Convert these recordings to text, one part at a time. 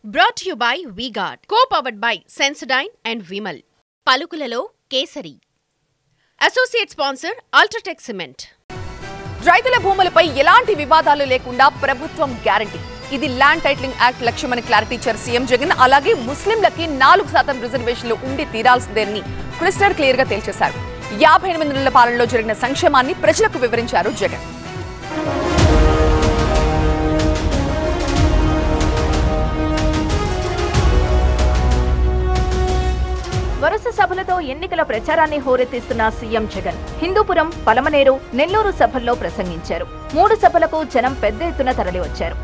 Brought to you by V-Guard, co-powered by Sensodyne and Vimal. పలుకులలో Kesari. Associate sponsor UltraTech cement. రైతుల భూములపై ఎలాంటి వివాదాలు లేకుండా ప్రభుత్వం గ్యారంటీ. ఇది ల్యాండ్ టైటిలింగ్ యాక్ట్ లక్ష్యమని క్లారిటీ ఇచ్చారు సీఎం జగన్. అలాగే ముస్లింలకి 4% రిజర్వేషన్లు ఉండి తీరాల్సిందేనని క్రిస్టల్ క్లియర్ గా తేల్చేశారు. 58 నెలల పాలనలో జరిగిన సంక్షేమాన్ని ప్రజలకు వివరించారు జగన్. వరుస సభలతో ఎన్నికల ప్రచారాన్ని హోరెత్తిస్తున్న సీఎం జగన్ హిందూపురం, పలమనేరు, నెల్లూరు సభల్లో ప్రసంగించారు. 3 సభలకు జనం పెద్ద ఎత్తున తరలివచ్చారు.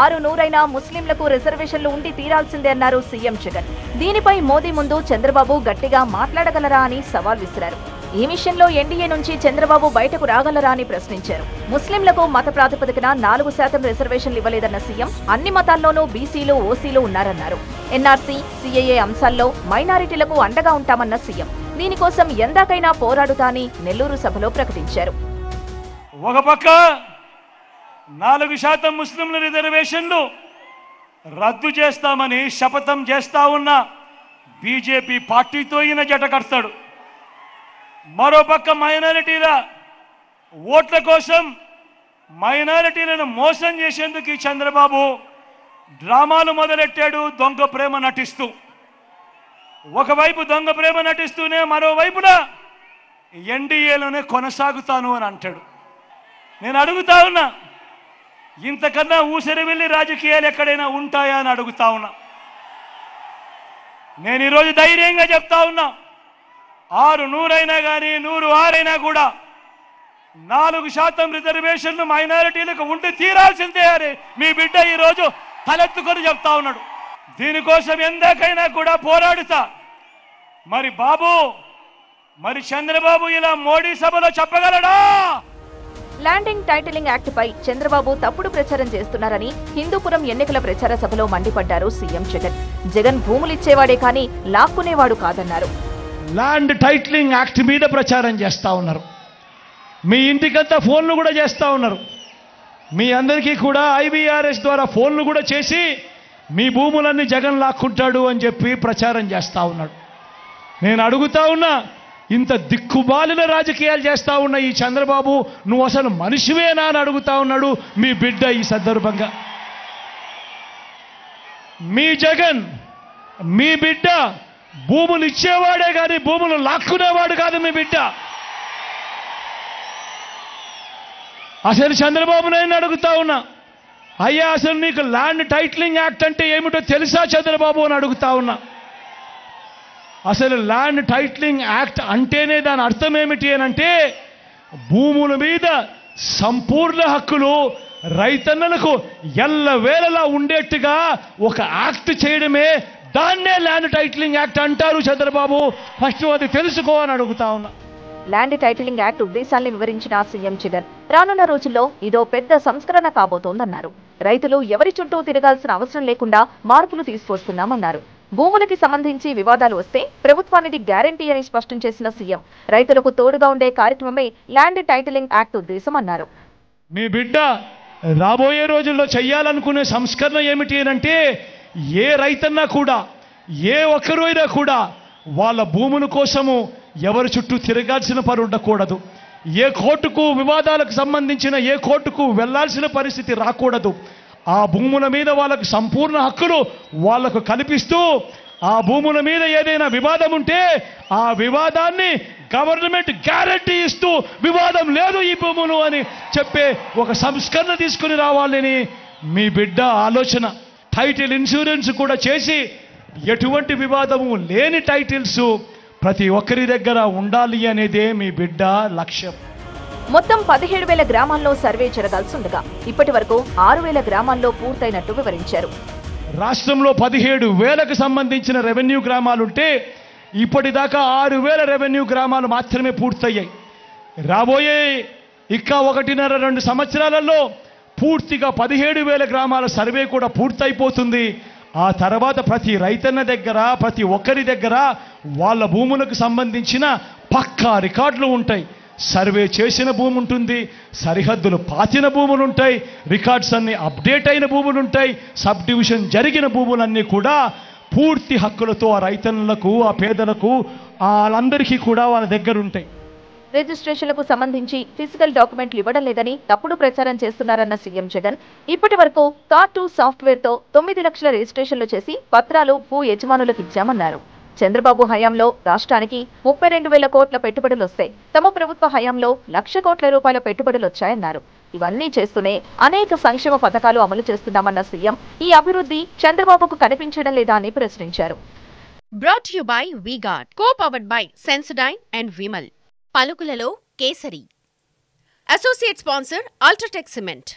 ఆరు నూరైనా ముస్లింలకు రిజర్వేషన్లు ఉండి తీరాల్సిందే అన్నారు సీఎం జగన్. దీనిపై మోదీ ముందు చంద్రబాబు గట్టిగా మాట్లాడగలరా అని సవాల్ విసిరారు. ఈ విషయంలో ఎన్డీఏ నుంచి చంద్రబాబు బయటకు రాగలరా అని ప్రశ్నించారు. ముస్లింలకు మత ప్రాతిపదికన 4% రిజర్వేషన్లు ఇవ్వలేదన్న సీఎం అన్ని మతాల్లోనూ బీసీలు, ఓసీలు ఉన్నారన్నారు. ఎన్ఆర్సీ, సీఏఏ అంశాల్లో మైనారిటీలకు అండగా ఉంటామన్న సీఎం దీనికోసం ఎందాకైనా పోరాడుతా అని నెల్లూరు సభలో ప్రకటించారు. ఒక పక్క 4% ముస్లింల రిజర్వేషన్లు రద్దు చేస్తామని శపథం చేస్తా ఉన్న బీజేపీ పార్టీతో ఈయన జట కడతాడు. మరోపక్క మైనారిటీల ఓట్ల కోసం మైనారిటీలను మోసం చేసేందుకు ఈ చంద్రబాబు డ్రామాలు మొదలెట్టాడు. దొంగ ప్రేమ నటిస్తూ, ఒకవైపు దొంగ ప్రేమ నటిస్తూనే మరోవైపున ఎన్డీఏలోనే కొనసాగుతాను అని అంటాడు. నేను అడుగుతా ఉన్నా, ఇంతకన్నా ఊసరివెళ్ళి రాజకీయాలు ఎక్కడైనా ఉంటాయా అని అడుగుతా ఉన్నా. నేను ఈరోజు ధైర్యంగా చెప్తా ఉన్నా, 600 అయినా కానీ 106 అయినా కూడా 4% రిజర్వేషన్లు మైనారిటీలకు ఉండి తీరాల్సిందే అని మీ బిడ్డ ఈరోజు తలెత్తుకొని చెప్తా ఉన్నాడు. దీనికోసం ఎందాకైనా కూడా పోరాడుతా. మరి బాబు, మరి చంద్రబాబు ఇలా మోడీ సభలో చెప్పగలడా? ల్యాండింగ్ టైటిలింగ్ యాక్ట్ పై చంద్రబాబు తప్పుడు ప్రచారం చేస్తున్నారని హిందూపురం ఎన్నికల ప్రచార సభలో మండిపడ్డారు సీఎం జగన్. జగన్ భూములిచ్చేవాడే కానీ లాక్కునేవాడు కాదన్నారు. ల్యాండ్ టైటిలింగ్ యాక్ట్ మీద ప్రచారం చేస్తూ ఉన్నారు. మీ ఇంటికంతా ఫోన్లు కూడా చేస్తూ ఉన్నారు. మీ అందరికీ కూడా ఐవీఆర్ఎస్ ద్వారా ఫోన్లు కూడా చేసి మీ భూములన్నీ జగన్ లాక్కుంటాడు అని చెప్పి ప్రచారం చేస్తూ ఉన్నాడు. నేను అడుగుతా ఉన్నా, ఇంత దిక్కుబాలిన రాజకీయాలు చేస్తూ ఉన్న ఈ చంద్రబాబు, నువ్వు అసలు మనిషివేనా అని అడుగుతా ఉన్నాడు మీ బిడ్డ. ఈ సందర్భంగా మీ జగన్, మీ బిడ్డ భూములు ఇచ్చేవాడే కానీ భూములు లాక్కునేవాడు కాదు మీ బిడ్డ. అసలు చంద్రబాబు నాయుడు అడుగుతా ఉన్నా, అయ్యా అసలు నీకు ల్యాండ్ టైటిలింగ్ యాక్ట్ అంటే ఏమిటో తెలుసా చంద్రబాబు అని అడుగుతా ఉన్నా. అసలు ల్యాండ్ టైటిలింగ్ యాక్ట్ అంటేనే దాని అర్థం ఏమిటి అని అంటే, భూముల మీద సంపూర్ణ హక్కులు రైతన్నలకు ఎల్లవేళలా ఉండేట్టుగా ఒక యాక్ట్ చేయడమే, దాన్నే ల్యాండ్ టైటిలింగ్ యాక్ట్ అంటారు చంద్రబాబు. ఫస్ట్ అది తెలుసుకో అని అడుగుతా ఉన్నా. ల్యాండ్ టైటిలింగ్ యాక్ట్ ఉద్దేశాల్ని వివరించిన సీఎం జగన్ రానున్న రోజుల్లో ఇదో పెద్ద సంస్కరణ కాబోతోందన్నారు. రైతులు ఎవరి చుట్టూ తిరగాల్సిన అవసరం లేకుండా మార్పులు తీసుకొస్తున్నామన్నారు. భూములకి సంబంధించి వివాదాలు వస్తే ప్రభుత్వానికి గ్యారంటీ అని స్పష్టం చేసిన సీఎం రైతులకు తోడుగా ఉండే కార్యక్రమమే ల్యాండ్ టైటిలింగ్ యాక్ట్ ఉద్దేశం అన్నారు. మీ బిడ్డ రాబోయే రోజుల్లో చెయ్యాలనుకునే సంస్కరణ ఏమిటి అంటే, ఏ రైతన్నా కూడా, ఏ ఒక్కరైనా కూడా వాళ్ళ భూముల కోసము ఎవరి చుట్టూ తిరగాల్సిన పని ఉండకూడదు. ఏ కోర్టుకు వివాదాలకు సంబంధించిన ఏ కోర్టుకు వెళ్లాల్సిన పరిస్థితి రాకూడదు. ఆ భూముల మీద వాళ్ళకు సంపూర్ణ హక్కులు వాళ్లకు కల్పిస్తూ, ఆ భూముల మీద ఏదైనా వివాదం ఉంటే ఆ వివాదాన్ని గవర్నమెంట్ గ్యారంటీ ఇస్తూ, వివాదం లేదు ఈ భూములు అని చెప్పే ఒక సంస్కరణ తీసుకుని రావాలని మీ బిడ్డ ఆలోచన. టైటిల్ ఇన్సూరెన్స్ కూడా చేసి ఎటువంటి వివాదము లేని టైటిల్స్ ప్రతి ఒక్కరి దగ్గర ఉండాలి అనేదే మీ బిడ్డ లక్ష్యం. మొత్తం 17,000 గ్రామాల్లో సర్వే జరగాల్సి ఉండగా ఇప్పటి వరకు 6,000 గ్రామాల్లో పూర్తయినట్టు వివరించారు. రాష్ట్రంలో 17,000కు సంబంధించిన రెవెన్యూ గ్రామాలుంటే ఇప్పటిదాకా 6,000 రెవెన్యూ గ్రామాలు మాత్రమే పూర్తయ్యాయి. రాబోయే ఇంకా 1.5-2 సంవత్సరాలలో పూర్తిగా 17,000 గ్రామాల సర్వే కూడా పూర్తయిపోతుంది. ఆ తర్వాత ప్రతి రైతన్న దగ్గర, ప్రతి ఒక్కరి దగ్గర వాళ్ళ భూములకు సంబంధించిన పక్కా రికార్డులు ఉంటాయి. సర్వే చేసిన భూమి ఉంటుంది, సరిహద్దులు పాతిన భూములు ఉంటాయి, రికార్డ్స్ అన్ని అప్డేట్ అయిన భూములు ఉంటాయి, సబ్ డివిజన్ జరిగిన భూములన్నీ కూడా పూర్తి హక్కులతో ఆ రైతన్నులకు, ఆ పేదలకు, వాళ్ళందరికీ కూడా వాళ్ళ దగ్గర ఉంటాయి. రిజిస్ట్రేషన్లకు సంబంధించి ఫిజికల్ డాక్యుమెంట్లు ఇవ్వడం లేదని తప్పుడు ప్రచారం చేస్తున్నారన్న సీఎం జగన్ ఇప్పటి వరకు కా2 సాఫ్ట్వేర్తో 9 లక్షల రిజిస్ట్రేషన్లు చేసి పత్రాలు భూ యజమానులకు ఇచ్చామన్నారు. చంద్రబాబు హయాంలో రాష్ట్రానికి 32,000 కోట్ల పెట్టుబడులు వస్తాయి, తమ ప్రభుత్వ హయాంలో 1,00,000 కోట్ల రూపాయల పెట్టుబడులు వచ్చాయన్నారు. ఇవన్నీ చేస్తూనే అనేక సంక్షేమ పథకాలు అమలు చేస్తున్నామన్న సీఎం ఈ అభివృద్ధి చంద్రబాబుకు కనిపించడం లేదా అని ప్రశ్నించారు. Brought you by V-Guard, co powered by Sensodyne and Vimal. పలుకులలో Kesari. Associate sponsor UltraTech cement.